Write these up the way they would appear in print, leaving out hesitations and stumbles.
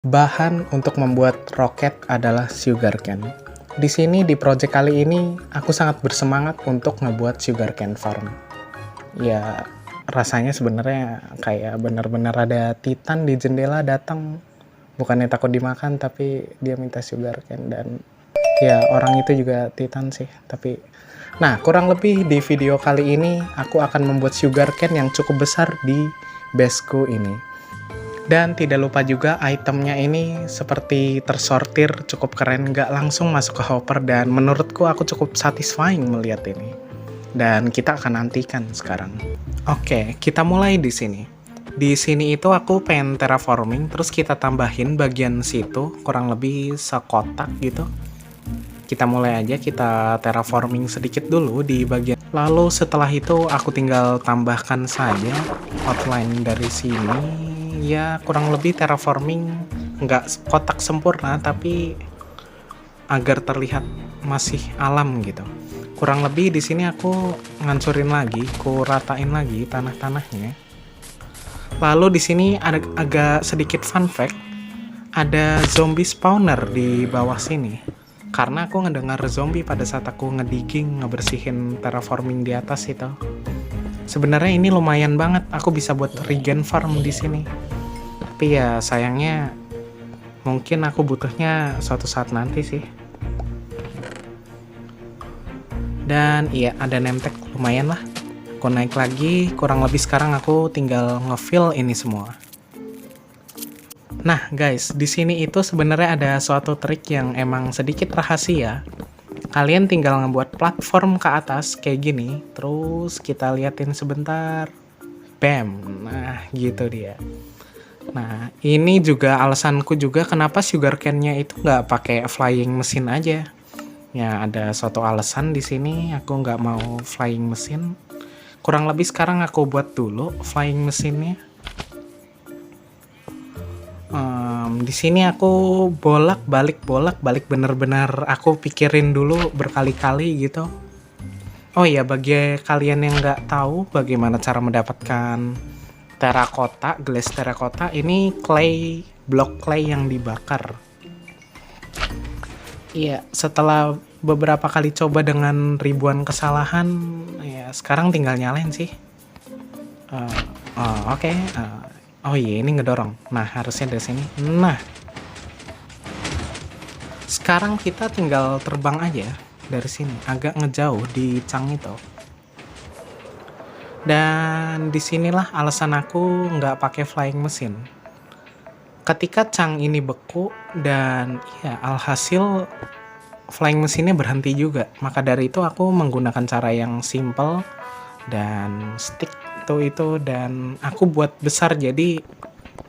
Bahan untuk membuat roket adalah sugarcane. Di sini di project kali ini aku sangat bersemangat untuk ngebuat sugarcane farm. Ya, rasanya sebenarnya kayak bener-bener ada titan di jendela datang, bukannya takut dimakan tapi dia minta sugarcane. Dan ya orang itu juga titan sih, tapi nah, kurang lebih di video kali ini aku akan membuat sugarcane yang cukup besar di baseku ini. Dan tidak lupa juga itemnya ini seperti tersortir, cukup keren, nggak langsung masuk ke hopper, dan menurutku aku cukup satisfying melihat ini. Dan kita akan nantikan sekarang. Oke, kita mulai di sini. Di sini itu aku pengen terraforming, terus kita tambahin bagian situ, kurang lebih sekotak gitu. Kita mulai aja, kita terraforming sedikit dulu di bagian. Lalu setelah itu aku tinggal tambahkan saja outline dari sini. Ya kurang lebih terraforming nggak kotak sempurna, tapi agar terlihat masih alam gitu. Kurang lebih di sini aku ngancurin lagi, ku ratain lagi tanah-tanahnya. Lalu di sini ada agak sedikit fun fact, ada zombie spawner di bawah sini. Karena aku ngedengar zombie pada saat aku ngedigging, ngebersihin terraforming di atas itu. Sebenarnya ini lumayan banget, aku bisa buat regen farm di sini. Tapi ya sayangnya mungkin aku butuhnya suatu saat nanti sih. Dan iya, ada name tag lumayan lah. Aku naik lagi, kurang lebih sekarang aku tinggal ngefill ini semua. Nah guys, di sini itu sebenarnya ada suatu trik yang emang sedikit rahasia. Kalian tinggal ngebuat platform ke atas kayak gini, terus kita liatin sebentar. Bam, nah gitu dia. Nah, ini juga alasanku juga kenapa sugarcane-nya itu nggak pakai flying mesin aja. Ya, ada suatu alasan di sini aku nggak mau flying mesin. Kurang lebih sekarang aku buat dulu flying mesinnya. Di sini aku bolak-balik bener-bener aku pikirin dulu berkali-kali gitu. Oh iya, bagi kalian yang nggak tahu bagaimana cara mendapatkan terakota, glass terakota, ini clay, blok clay yang dibakar. Iya, setelah beberapa kali coba dengan ribuan kesalahan, ya sekarang tinggal nyalain sih. Oke. Oh iya, ini ngedorong. Nah, harusnya dari sini. Nah, sekarang kita tinggal terbang aja dari sini, agak ngejauh di cang itu. Dan disinilah alasan aku nggak pakai flying mesin. Ketika cang ini beku dan ya alhasil flying mesinnya berhenti juga. Maka dari itu aku menggunakan cara yang simple dan stick itu dan aku buat besar jadi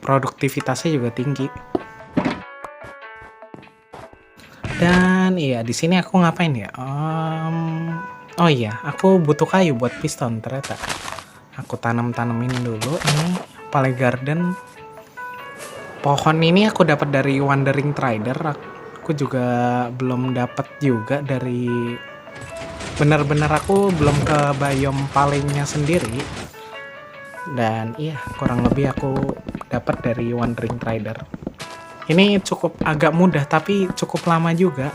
produktivitasnya juga tinggi. Dan iya, di sini aku ngapain ya? Oh iya, aku butuh kayu buat piston ternyata. Aku tanemin dulu ini Pale Garden. Pohon ini aku dapat dari Wandering Trader. Aku juga belum dapat juga dari benar-benar, aku belum ke biome palingnya sendiri. Dan iya, kurang lebih aku dapat dari Wandering Trader. Ini cukup agak mudah tapi cukup lama juga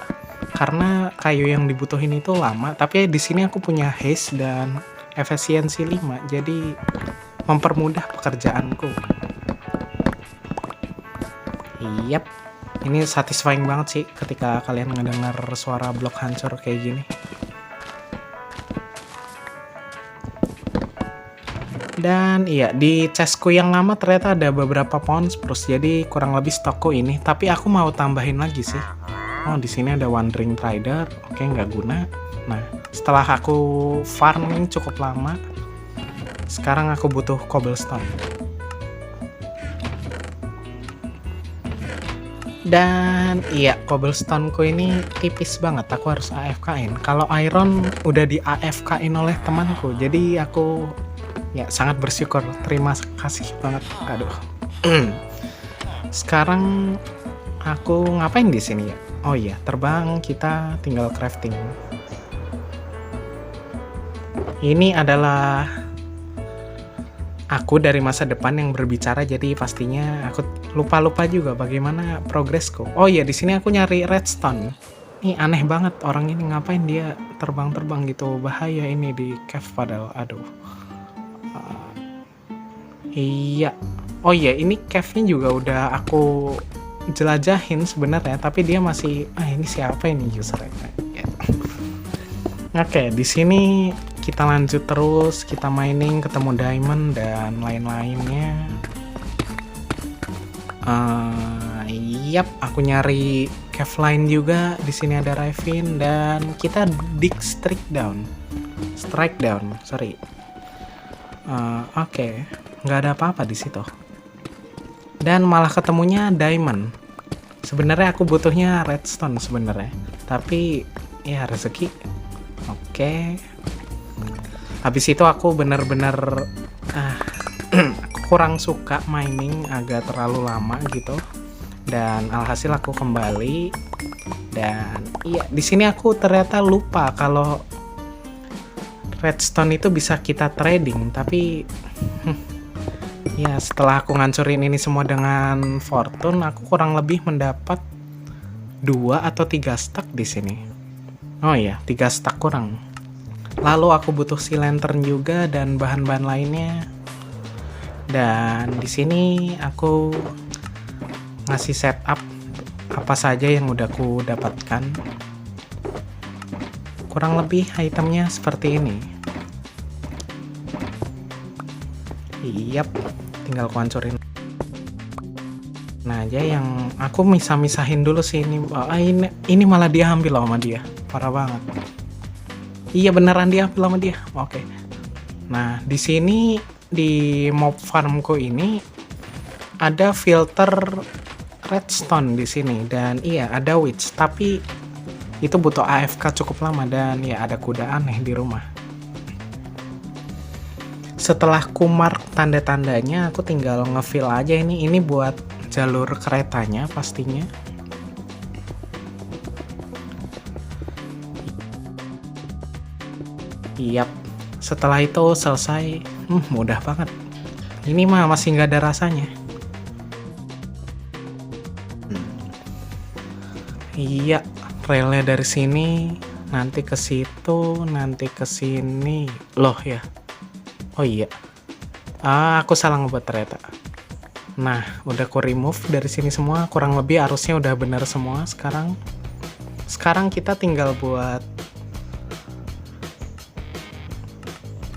karena kayu yang dibutuhin itu lama. Tapi di sini aku punya haste dan efisiensi 5, jadi mempermudah pekerjaanku. Yap, ini satisfying banget sih ketika kalian ngedengar suara blok hancur kayak gini. Dan iya, di chestku yang lama ternyata ada beberapa pohon spruce, jadi kurang lebih stokku ini. Tapi aku mau tambahin lagi sih. Oh, di sini ada Wandering Trader. Oke, nggak guna. Nah, setelah aku farming cukup lama, sekarang aku butuh cobblestone. Dan iya, cobblestoneku ini tipis banget, aku harus AFK-in. Kalau iron udah di AFK-in oleh temanku, jadi aku ya sangat bersyukur, terima kasih banget. Aduh. Sekarang aku ngapain di sini ya? Oh iya, terbang, kita tinggal crafting. Ini adalah aku dari masa depan yang berbicara, jadi pastinya aku lupa juga bagaimana progresku. Oh iya, di sini aku nyari redstone. Ini aneh banget, orang ini ngapain dia terbang-terbang gitu, bahaya ini di cave padahal. Aduh. Iya. Oh iya, ini cave-nya juga udah aku jelajahin sebenarnya, tapi dia masih ini siapa ini usernya? Ya. Oke, di sini kita lanjut terus, kita mining, ketemu diamond dan lain-lainnya. Yap, aku nyari cave lain juga. Di sini ada ravine dan kita dig strike down. Sorry. Oke, nggak ada apa-apa di situ. Dan malah ketemunya diamond. Sebenarnya aku butuhnya redstone sebenarnya, tapi ya rezeki. Oke. Habis itu aku bener-bener aku kurang suka mining, agak terlalu lama gitu. Dan alhasil aku kembali. Dan iya, di sini aku ternyata lupa kalau redstone itu bisa kita trading, tapi ya setelah aku ngancurin ini semua dengan fortune, aku kurang lebih mendapat 2 atau 3 stack di sini. Oh iya, 3 stack kurang. Lalu aku butuh si lantern juga dan bahan-bahan lainnya. Dan di sini aku ngasih setup apa saja yang udah aku dapatkan. Kurang lebih itemnya seperti ini. Yap, tinggal aku hancurin. Nah aja yang aku misahin dulu sih ini. Ini malah dia ambil loh sama dia. Parah banget. Iya beneran dia ambil sama dia. Oke. Nah di sini di mob farmku ini ada filter redstone di sini dan iya ada witch, tapi itu butuh AFK cukup lama dan ya ada kuda aneh di rumah. Setelah ku mark tanda-tandanya, aku tinggal ngefill aja ini buat jalur keretanya pastinya. Yap, setelah itu selesai. Mudah banget. Ini mah masih nggak ada rasanya. Iya, relnya dari sini nanti ke situ, nanti ke sini. Loh ya. Oh iya. Aku salah ngebuat ternyata. Nah, udah aku remove dari sini semua, kurang lebih arusnya udah bener semua sekarang. Sekarang kita tinggal buat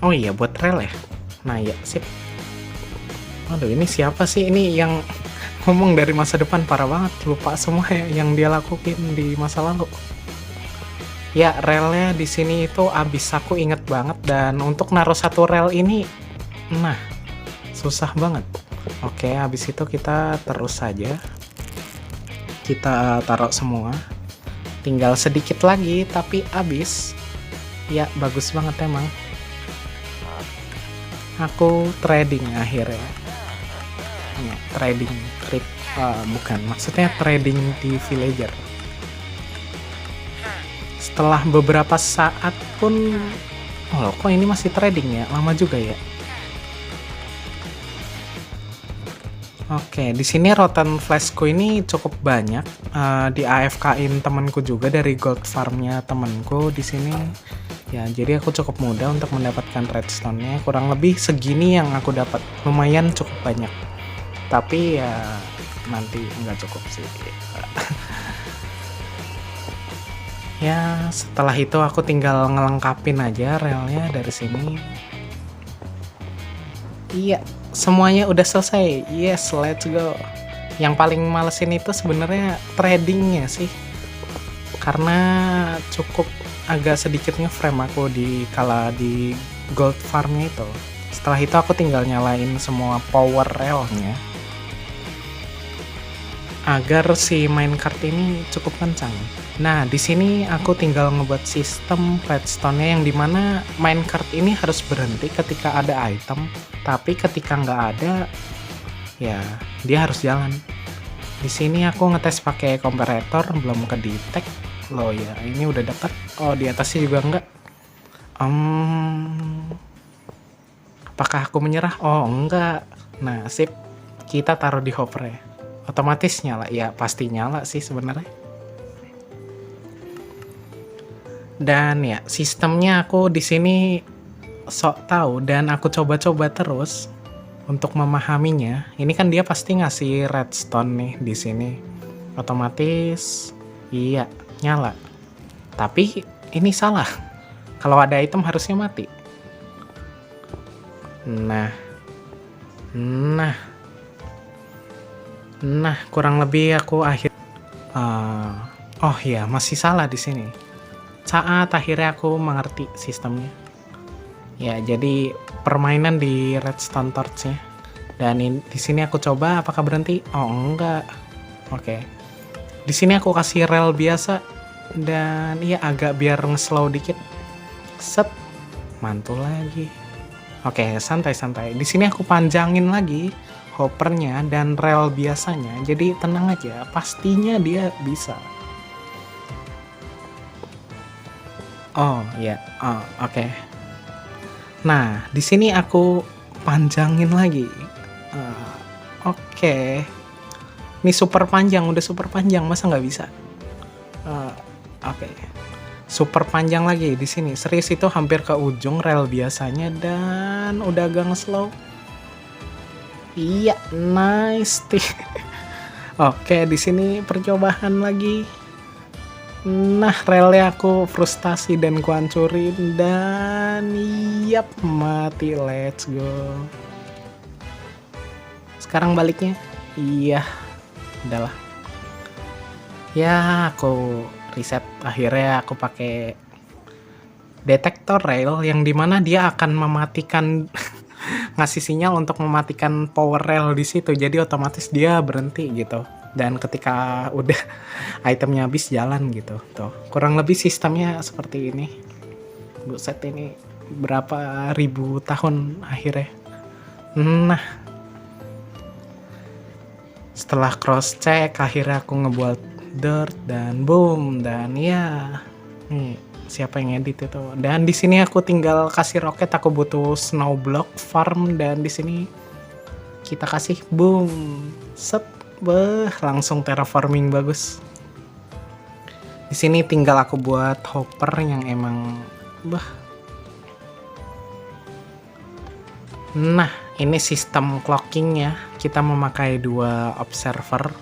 oh iya, buat rel ya. Nah, ya, sip. Aduh, ini siapa sih ini yang ngomong dari masa depan, parah banget, lupa semua ya yang dia lakuin di masa lalu. Ya, relnya di sini itu abis, aku inget banget, dan untuk naruh satu rel ini, nah, susah banget. Oke, habis itu kita terus saja. Kita taruh semua. Tinggal sedikit lagi, tapi abis. Ya, bagus banget emang. Aku trading akhirnya. Ya, trading bukan, maksudnya trading di villager. Setelah beberapa saat pun kok ini masih trading ya, lama juga ya. Oke, di sini rotten flashku ini cukup banyak. Di AFK-in temanku juga dari gold farmnya temanku di sini. Ya, jadi aku cukup mudah untuk mendapatkan redstone-nya. Kurang lebih segini yang aku dapat, lumayan cukup banyak. Tapi ya nanti nggak cukup sih. Ya, setelah itu aku tinggal ngelengkapin aja relnya dari sini. Iya, semuanya udah selesai. Yes, let's go. Yang paling malesin itu sebenarnya tradingnya sih, karena cukup agak sedikit nge-frame aku di kala di gold farmnya itu. Setelah itu aku tinggal nyalain semua power railnya agar si minecart ini cukup kencang. Nah, di sini aku tinggal ngebuat sistem redstone-nya yang dimana minecart ini harus berhenti ketika ada item, tapi ketika nggak ada, ya dia harus jalan. Di sini aku ngetes pakai comparator, belum ke detect. Loh ya, ini udah dapat. Oh, di atasnya juga enggak. Apakah aku menyerah? Oh, enggak. Nah, sip. Kita taruh di hopper ya. otomatis nyala. Ya pasti nyala sih sebenarnya. Dan ya sistemnya aku di sini sok tahu dan aku coba-coba terus untuk memahaminya. Ini kan dia pasti ngasih redstone nih di sini. Otomatis iya nyala. Tapi ini salah. Kalau ada item harusnya mati. Nah, kurang lebih aku oh ya, masih salah di sini. Saat akhirnya aku mengerti sistemnya. Ya, jadi permainan di redstone torch-nya. Dan di sini aku coba apakah berhenti? Oh, enggak. Oke. Di sini aku kasih rel biasa dan ya agak biar nge-slow dikit. Set. Mantul lagi. Oke, santai-santai. Di sini aku panjangin lagi hoppernya dan rel biasanya. Jadi tenang aja, pastinya dia bisa. Oh, ya. Oh, oke. Nah, di sini aku panjangin lagi. Oke. Ini super panjang, udah super panjang, masa nggak bisa? Oke. Super panjang lagi di sini. Serius itu hampir ke ujung rel biasanya dan udah agak nge-slow. Iya, nice. Oke, di sini percobaan lagi. Nah, relnya aku frustasi dan kuhancurin dan yap, mati. Let's go. Sekarang baliknya. Iya, udahlah. Ya, aku reset. Akhirnya aku pakai detektor rail yang dimana dia akan mematikan ngasih sinyal untuk mematikan power rail di situ. Jadi otomatis dia berhenti gitu. Dan ketika udah itemnya habis jalan gitu. Tuh, kurang lebih sistemnya seperti ini. Buset, ini berapa ribu tahun akhirnya. Nah, setelah cross check akhirnya aku ngebuat dirt dan boom dan ya nih siapa yang edit itu. Dan di sini aku tinggal kasih roket, aku butuh snow block farm dan di sini kita kasih boom. Set. Langsung terraforming bagus. Di sini tinggal aku buat hopper yang emang Nah, ini sistem clockingnya. Kita memakai 2 observer.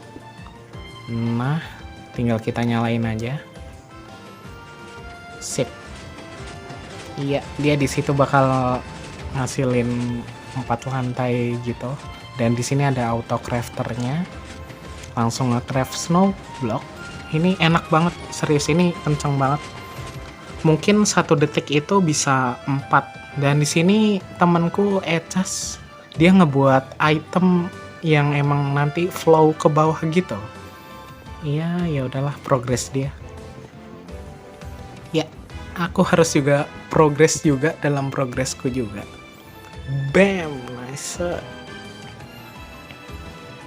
Nah, tinggal kita nyalain aja. Sip. Iya, dia di situ bakal ngasilin 4 lantai gitu. Dan di sini ada auto crafternya. Langsung nge-craft snow block. Ini enak banget, serius ini kenceng banget. Mungkin 1 detik itu bisa 4. Dan di sini temanku Ecas, dia ngebuat item yang emang nanti flow ke bawah gitu. Iya, ya udahlah, progres dia. Ya, aku harus juga progres juga dalam progresku juga. Bam, nice.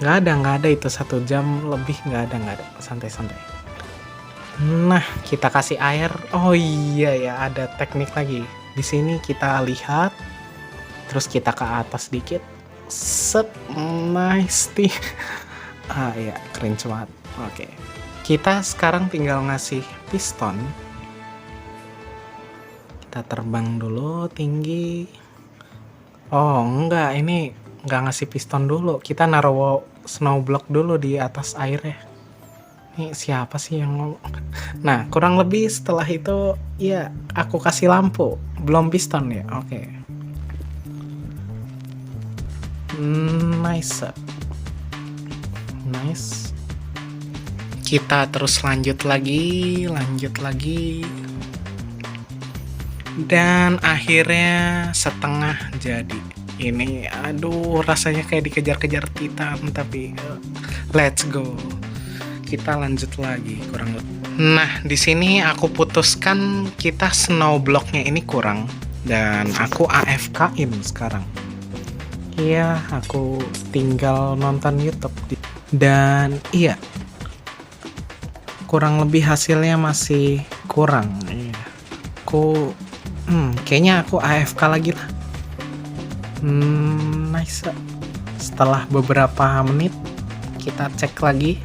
Nggak ada itu 1 jam lebih, nggak ada, santai-santai. Nah, kita kasih air. Oh iya ya, ada teknik lagi. Di sini kita lihat, terus kita ke atas dikit. Set, nice. Ya, keren banget. Oke. Kita sekarang tinggal ngasih piston. Kita terbang dulu tinggi. Oh, enggak, ini nggak ngasih piston dulu. Kita naruh snow block dulu di atas airnya. Ini siapa sih yang ngomong? Nah, kurang lebih setelah itu ya aku kasih lampu. Belum piston ya. Oke. Nice. Kita terus lanjut lagi. Dan akhirnya setengah jadi. Ini aduh, rasanya kayak dikejar-kejar Titan, tapi let's go. Kita lanjut lagi kurang lebih. Nah, di sini aku putuskan kita snow blocknya ini kurang dan aku AFK-in sekarang. Iya, aku tinggal nonton YouTube dan iya, kurang lebih hasilnya masih kurang. Iya. Kayaknya aku AFK lagi lah. Nice. Setelah beberapa menit kita cek lagi.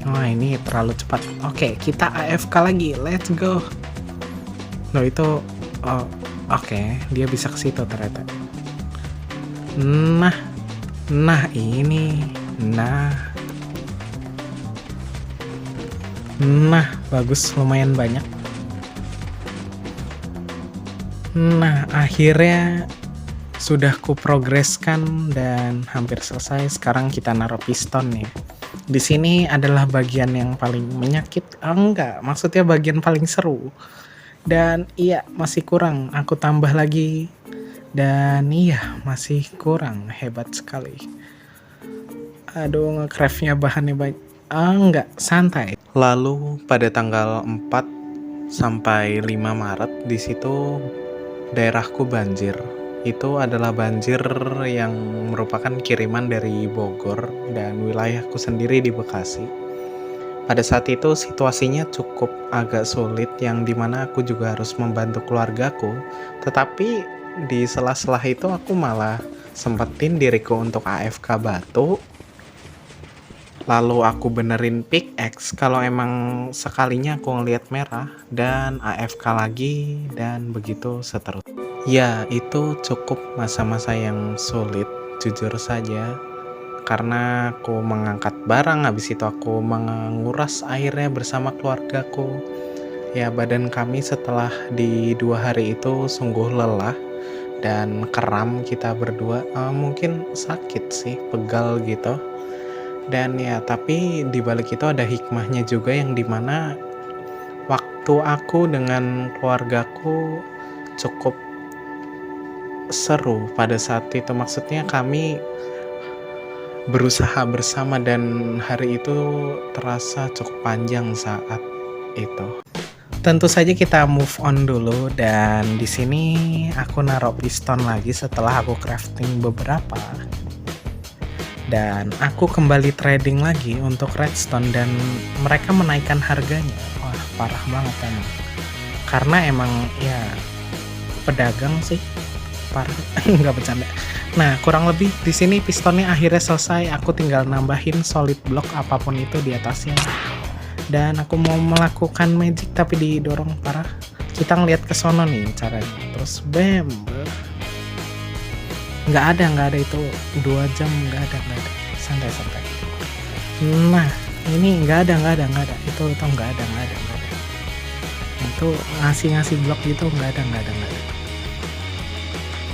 Wah, ini terlalu cepat. Oke, kita AFK lagi. Let's go. Loh itu, oh, oke, dia bisa ke situ ternyata. Nah ini, nah bagus, lumayan banyak. Nah, akhirnya sudah kuprogreskan dan hampir selesai. Sekarang kita naruh piston nih. Di sini adalah bagian yang paling enggak, maksudnya bagian paling seru. Dan iya, masih kurang. Aku tambah lagi. Dan iya, masih kurang. Hebat sekali. Aduh, nge-craftnya bahannya banyak. Enggak, santai. Lalu pada tanggal 4 sampai 5 Maret di situ daerahku banjir. Itu adalah banjir yang merupakan kiriman dari Bogor dan wilayahku sendiri di Bekasi. Pada saat itu situasinya cukup agak sulit, yang dimana aku juga harus membantu keluargaku. Tetapi di sela-sela itu aku malah sempetin diriku untuk AFK batu. Lalu aku benerin pickaxe kalau emang sekalinya aku ngeliat merah, dan AFK lagi, dan begitu seterusnya. Ya, itu cukup masa-masa yang sulit, jujur saja. Karena aku mengangkat barang, habis itu aku menguras airnya bersama keluargaku. Ya, badan kami setelah di 2 hari itu sungguh lelah dan kram kita berdua. Mungkin sakit sih, pegal gitu. Dan ya, tapi di balik itu ada hikmahnya juga, yang dimana waktu aku dengan keluargaku cukup seru pada saat itu. Maksudnya kami berusaha bersama dan hari itu terasa cukup panjang saat itu. Tentu saja kita move on dulu, dan di sini aku naruh piston lagi setelah aku crafting beberapa. Dan aku kembali trading lagi untuk redstone, dan mereka menaikkan harganya. Wah, parah banget emang. Karena emang ya pedagang sih. Nggak bercanda. Nah, kurang lebih di sini pistonnya akhirnya selesai. Aku tinggal nambahin solid block apapun itu di atasnya. Dan aku mau melakukan magic tapi didorong parah. Kita ngeliat ke sono nih caranya. Terus bam. Nggak ada itu 2 jam nggak ada. Santai. Nah, ini nggak ada. Itu nggak ada. Itu ngasih blok gitu nggak ada.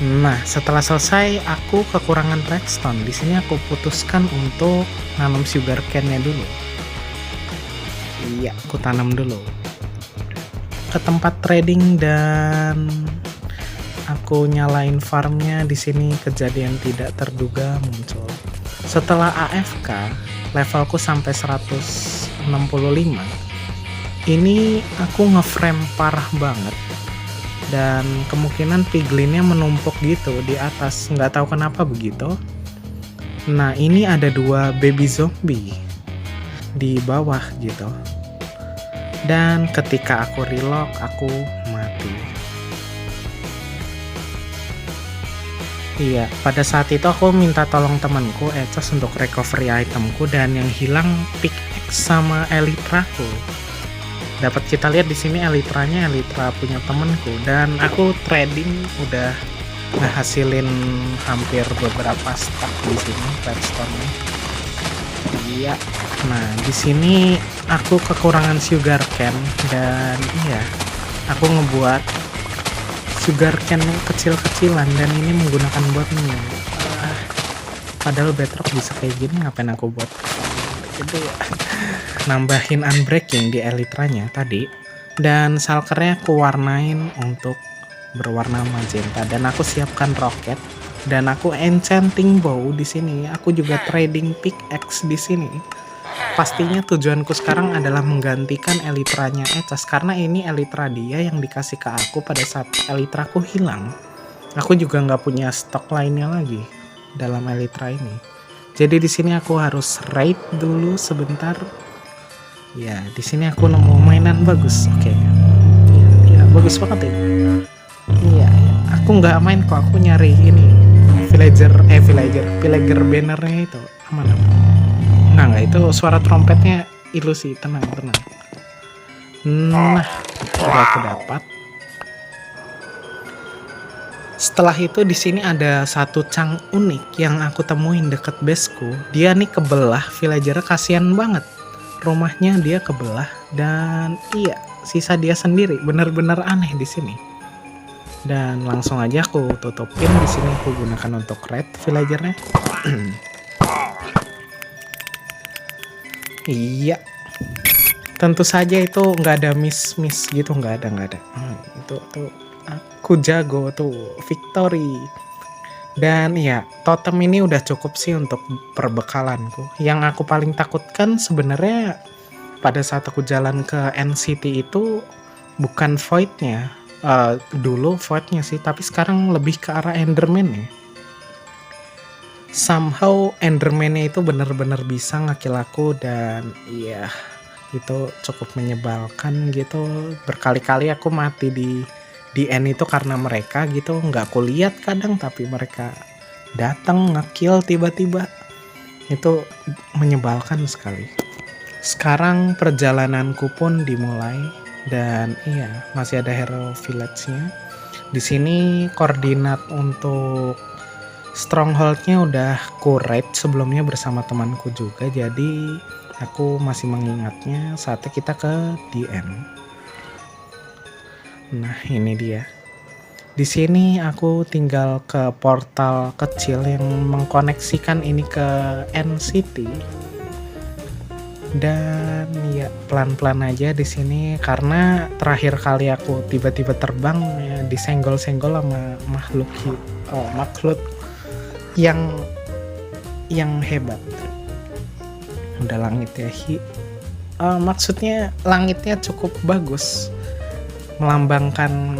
Nah, setelah selesai aku kekurangan redstone. Di sini aku putuskan untuk nanam sugar cane-nya dulu. Iya, aku tanam dulu ke tempat trading, dan aku nyalain farmnya. Di sini kejadian tidak terduga muncul. Setelah AFK, levelku sampai 165. Ini aku ngeframe parah banget. Dan kemungkinan piglinnya menumpuk gitu di atas, nggak tahu kenapa begitu. Nah, ini ada 2 baby zombie di bawah gitu. Dan ketika aku reload, aku mati. Iya, pada saat itu aku minta tolong temanku Ecos untuk recovery itemku, dan yang hilang pickaxe sama elytraku. Dapat kita lihat di sini elytranya elytra punya temenku, dan aku trading udah ngehasilin hampir beberapa stack di sini redstone-nya. Iya. Nah, di sini aku kekurangan sugar cane, dan iya, aku ngebuat sugar cane kecil-kecilan, dan ini menggunakan botnya. Padahal bedrock bisa kayak gini, ngapain aku buat gitu ya. Nambahin unbreaking di elytranya tadi, dan shulkernya aku warnain untuk berwarna magenta, dan aku siapkan roket, dan aku enchanting bow di sini. Aku juga trading pickaxe di sini. Pastinya tujuanku sekarang adalah menggantikan elytranya Ecos, karena ini elytra dia yang dikasih ke aku pada saat elytraku hilang. Aku juga nggak punya stok lainnya lagi dalam elytra ini. Jadi di sini aku harus raid dulu sebentar. Ya, di sini aku nemu mainan bagus. Oke. Ya, bagus banget ini. Iya, aku nggak main kok. Aku nyari ini villager bannernya itu. Aman. Nggak, itu suara trompetnya ilusi. Tenang, tenang. Nah, baru aku dapat. Setelah itu di sini ada satu chunk unik yang aku temuin deket baseku. Dia nih kebelah, villager kasihan banget. Rumahnya dia kebelah dan iya, sisa dia sendiri. Bener-bener aneh di sini. Dan langsung aja aku tutupin. Di sini aku gunakan untuk red villagernya. Iya, tentu saja itu nggak ada miss gitu, nggak ada. Itu tuh aku jago tuh, victory. Dan ya, totem ini udah cukup sih untuk perbekalanku. Yang aku paling takutkan sebenarnya pada saat aku jalan ke NCT itu bukan voidnya. Dulu voidnya sih, tapi sekarang lebih ke arah enderman ya. Somehow enderman-nya itu bener-bener bisa ngekill aku dan iya, itu cukup menyebalkan gitu. Berkali-kali aku mati di end itu karena mereka gitu, nggak aku lihat kadang, tapi mereka datang ngekill tiba-tiba. Itu menyebalkan sekali. Sekarang perjalananku pun dimulai dan iya, masih ada hero village-nya. Di sini koordinat untuk stronghold-nya udah ku raid sebelumnya bersama temanku juga, jadi aku masih mengingatnya. Saatnya kita ke DN. Nah, ini dia. Di sini aku tinggal ke portal kecil yang mengkoneksikan ini ke NCT. Dan ya pelan-pelan aja di sini karena terakhir kali aku tiba-tiba terbang ya disenggol-senggol sama makhluk yang hebat. Udah langit ya, maksudnya langitnya cukup bagus, melambangkan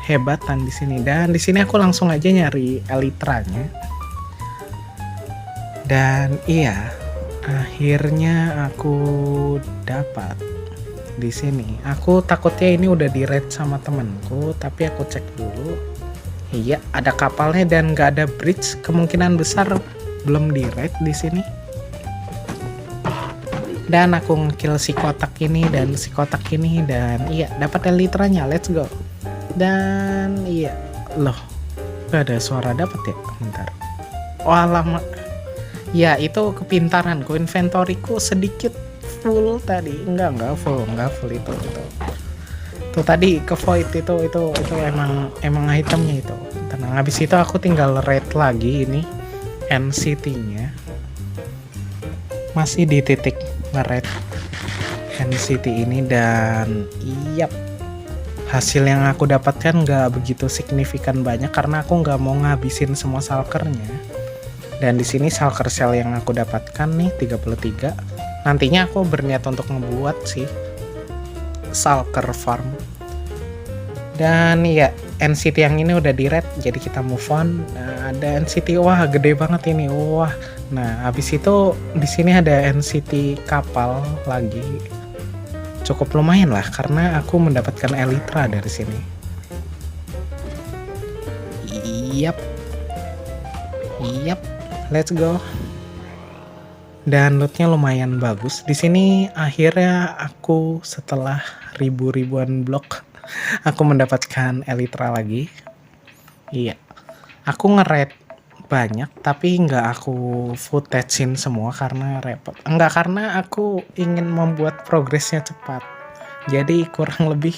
kehebatan di sini. Dan di sini aku langsung aja nyari elytranya. Dan iya, akhirnya aku dapat di sini. Aku takutnya ini udah di raid sama temanku, tapi aku cek dulu. Iya, ada kapalnya dan nggak ada bridge. Kemungkinan besar belum di raid di sini. Dan aku ngekill si kotak ini dan si kotak ini dan iya dapat elytranya. Let's go. Dan iya, loh, gak ada suara dapat ya? Bentar. Oh alamak. Ya itu kepintaranku, inventoryku sedikit full tadi. Enggak full itu. Tuh tadi ke void itu emang itemnya itu. Tenang, habis itu aku tinggal raid lagi ini NCT-nya. Masih di titik nge-raid NCT ini dan iya, hasil yang aku dapatkan nggak begitu signifikan banyak karena aku nggak mau ngabisin semua shulkernya. Dan di sini shulker shell yang aku dapatkan nih 33. Nantinya aku berniat untuk ngebuat sih shulker farm. Dan ya NCT yang ini udah di red, jadi kita move on. Nah, ada NCT, wah gede banget ini, wah. Nah habis itu di sini ada NCT kapal lagi, cukup lumayan lah karena aku mendapatkan elytra dari sini. Yap, let's go. Dan lootnya lumayan bagus. Di sini akhirnya aku setelah ribuan blok aku mendapatkan elytra lagi. Iya, aku nge-raid banyak tapi nggak aku footage-in semua karena repot. Enggak, karena aku ingin membuat progresnya cepat. Jadi kurang lebih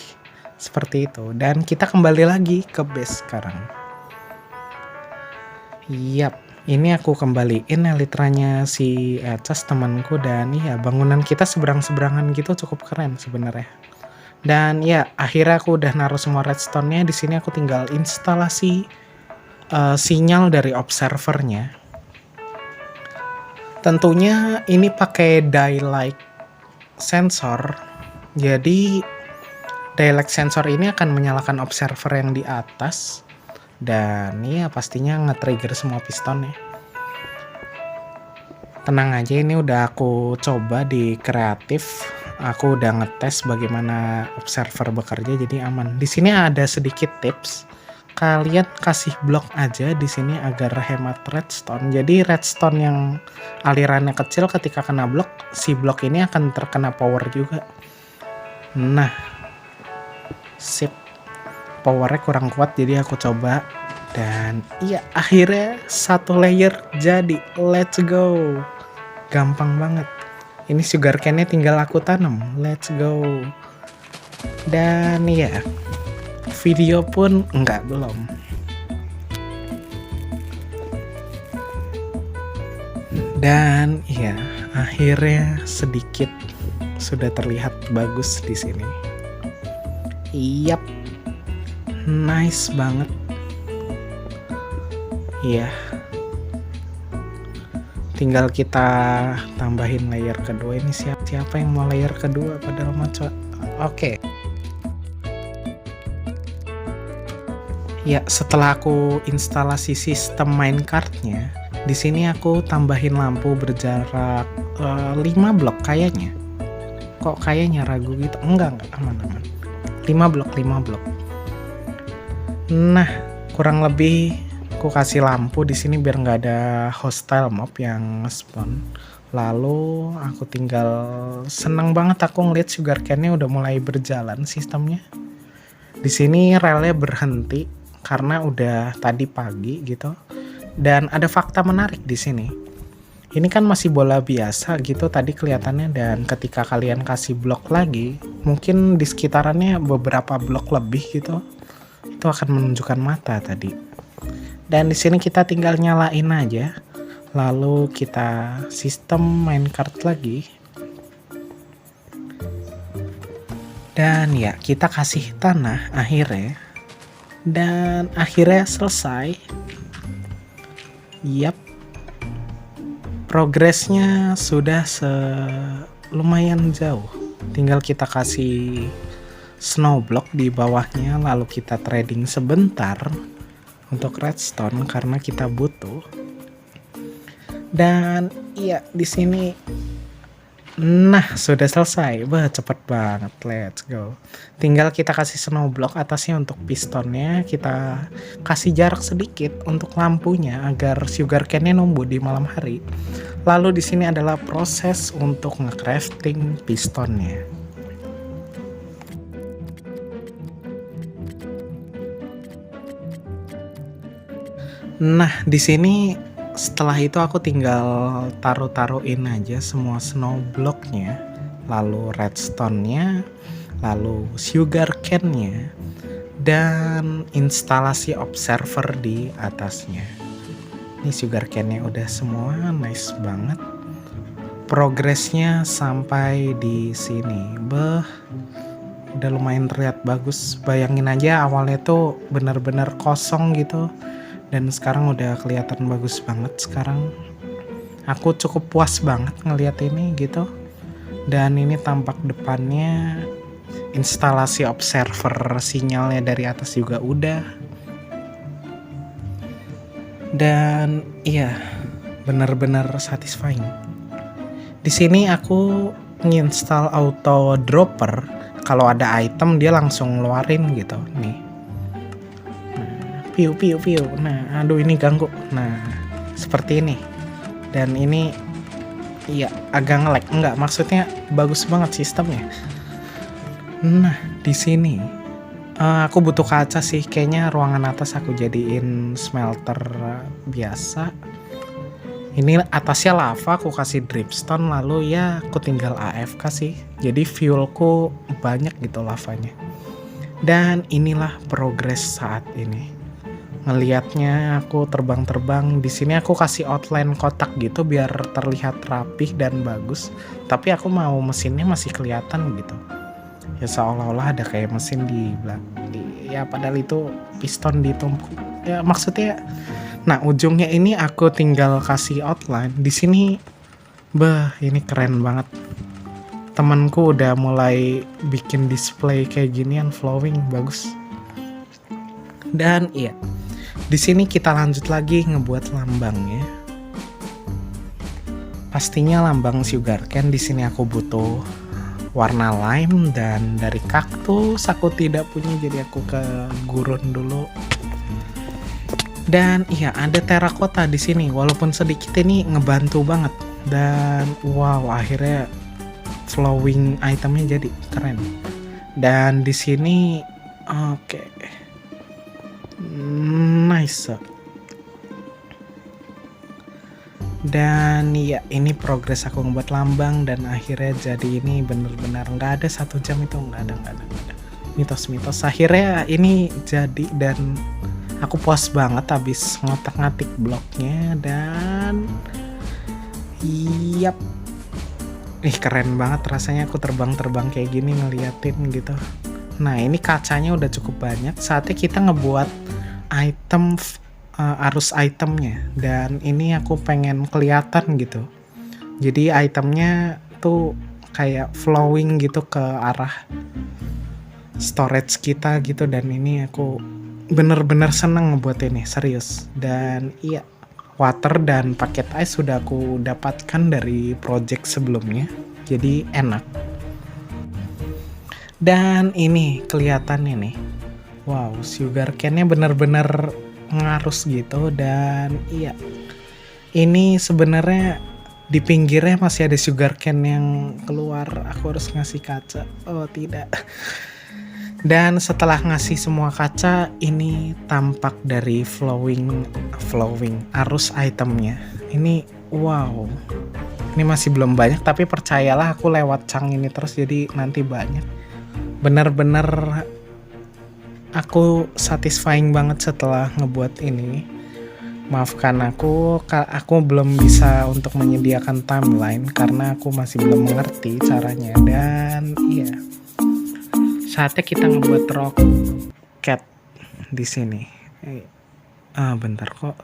seperti itu. Dan kita kembali lagi ke base sekarang. Yap, ini aku kembaliin elytranya si Echas temanku. Dan iya, bangunan kita seberang-seberangan gitu cukup keren sebenarnya. Dan ya akhirnya aku udah naruh semua redstone-nya. Di sini aku tinggal instalasi sinyal dari observernya. Tentunya ini pakai daylight sensor. Jadi daylight sensor ini akan menyalakan observer yang di atas dan ya pastinya nge-trigger semua pistonnya. Tenang aja, ini udah aku coba di kreatif. Aku udah ngetes bagaimana observer bekerja, jadi aman. Di sini ada sedikit tips. kalian kasih blok aja di sini agar hemat redstone. Jadi redstone yang alirannya kecil ketika kena blok, si blok ini akan terkena power juga. Nah, sip. Powernya kurang kuat jadi aku coba. Dan iya, akhirnya satu layer jadi. Let's go. Gampang banget. Ini sugarcane-nya tinggal aku tanam. Let's go. Dan ya, video pun belum. Dan ya, akhirnya sedikit sudah terlihat bagus di sini. Yap, nice banget. Iya. Tinggal kita tambahin layer kedua. Ini siapa yang mau layer kedua padahal mau coba. Oke. Ya, setelah aku instalasi sistem minecart-nya, di sini aku tambahin lampu berjarak 5 blok kayaknya. Kok kayaknya ragu gitu? Enggak, aman. 5 blok. Nah, kurang lebih aku kasih lampu di sini biar nggak ada hostile mob yang spawn. Lalu aku tinggal seneng banget aku ngeliat sugarcane-nya udah mulai berjalan sistemnya. Di sini relnya berhenti karena udah tadi pagi gitu. Dan ada fakta menarik di sini. Ini kan masih bola biasa gitu tadi kelihatannya, dan ketika kalian kasih blok lagi, mungkin di sekitarannya beberapa blok lebih gitu. Itu akan menunjukkan mata tadi. Dan di sini kita tinggal nyalain aja. Lalu kita sistem minecart lagi. Dan ya, kita kasih tanah akhirnya. Dan akhirnya selesai. Yap. Progresnya sudah lumayan jauh. Tinggal kita kasih snow block di bawahnya, lalu kita trading sebentar untuk redstone karena kita butuh. Dan iya, di sini nah sudah selesai. Cepet banget. Let's go. Tinggal kita kasih snow block atasnya untuk pistonnya, kita kasih jarak sedikit untuk lampunya agar sugarcane-nya numbuh di malam hari. Lalu di sini adalah proses untuk nge-crafting pistonnya. Nah, di sini setelah itu aku tinggal taruhin aja semua snow blocknya, lalu redstone-nya, lalu sugarcane-nya, dan instalasi observer di atasnya. Ini sugarcane-nya udah semua, nice banget. Progresnya sampai di sini, udah lumayan terlihat bagus. Bayangin aja awalnya tuh bener-bener kosong gitu. Dan sekarang udah kelihatan bagus banget sekarang. Aku cukup puas banget ngelihat ini gitu. Dan ini tampak depannya, instalasi observer sinyalnya dari atas juga udah. Dan iya, benar-benar satisfying. Di sini aku nginstal auto dropper. Kalau ada item dia langsung ngeluarin gitu. Nih. Piu. Nah, aduh ini ganggu. Nah, seperti ini. Dan ini iya agak nge-lag. Enggak, maksudnya bagus banget sistemnya. Nah, di sini aku butuh kaca sih. Kayaknya ruangan atas aku jadiin smelter biasa. Ini atasnya lava, aku kasih dripstone, lalu ya aku tinggal AFK sih. Jadi fuelku banyak gitu lavanya. Dan inilah progres saat ini. Ngelihatnya aku terbang-terbang. Di sini aku kasih outline kotak gitu biar terlihat rapih dan bagus. Tapi aku mau mesinnya masih kelihatan gitu. Ya seolah-olah ada kayak mesin di ya padahal itu piston ditumpuk. Ya maksudnya, nah ujungnya ini aku tinggal kasih outline. Di sini, ini keren banget. Temanku udah mulai bikin display kayak ginian, flowing, bagus. Dan iya. Di sini kita lanjut lagi ngebuat lambangnya. Pastinya lambang sugarcane. Di sini aku butuh warna lime dan dari kaktus aku tidak punya, jadi aku ke gurun dulu. Dan iya, ada terakota di sini, walaupun sedikit ini ngebantu banget. Dan wow, akhirnya flowing itemnya jadi keren. Dan di sini oke. Nice. Dan ya, ini progres aku ngebuat lambang dan akhirnya jadi ini bener-bener nggak ada 1 jam itu, nggak ada mitos-mitos. Akhirnya ini jadi dan aku puas banget habis ngotak-ngatik bloknya. Dan yap, keren banget rasanya aku terbang-terbang kayak gini ngeliatin gitu. Nah, ini kacanya udah cukup banyak, saatnya kita ngebuat item arus itemnya. Dan ini aku pengen kelihatan gitu, jadi itemnya tuh kayak flowing gitu ke arah storage kita gitu. Dan ini aku bener-bener seneng ngebuat ini, serius. Dan iya, water dan paket ice sudah aku dapatkan dari project sebelumnya, jadi enak. Dan ini kelihatan ini, wow, sugar cane-nya bener-bener ngarus gitu. Dan iya, ini sebenarnya di pinggirnya masih ada sugar cane yang keluar. Aku harus ngasih kaca, oh tidak. Dan setelah ngasih semua kaca, ini tampak dari flowing arus itemnya. Ini wow, ini masih belum banyak, tapi percayalah aku lewat cang ini terus, jadi nanti banyak. Bener-bener aku satisfying banget setelah ngebuat ini. Maafkan aku belum bisa untuk menyediakan timeline karena aku masih belum mengerti caranya. Dan iya, saatnya kita ngebuat roket di sini. Bentar kok.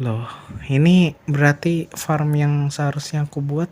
Loh, ini berarti farm yang seharusnya aku buat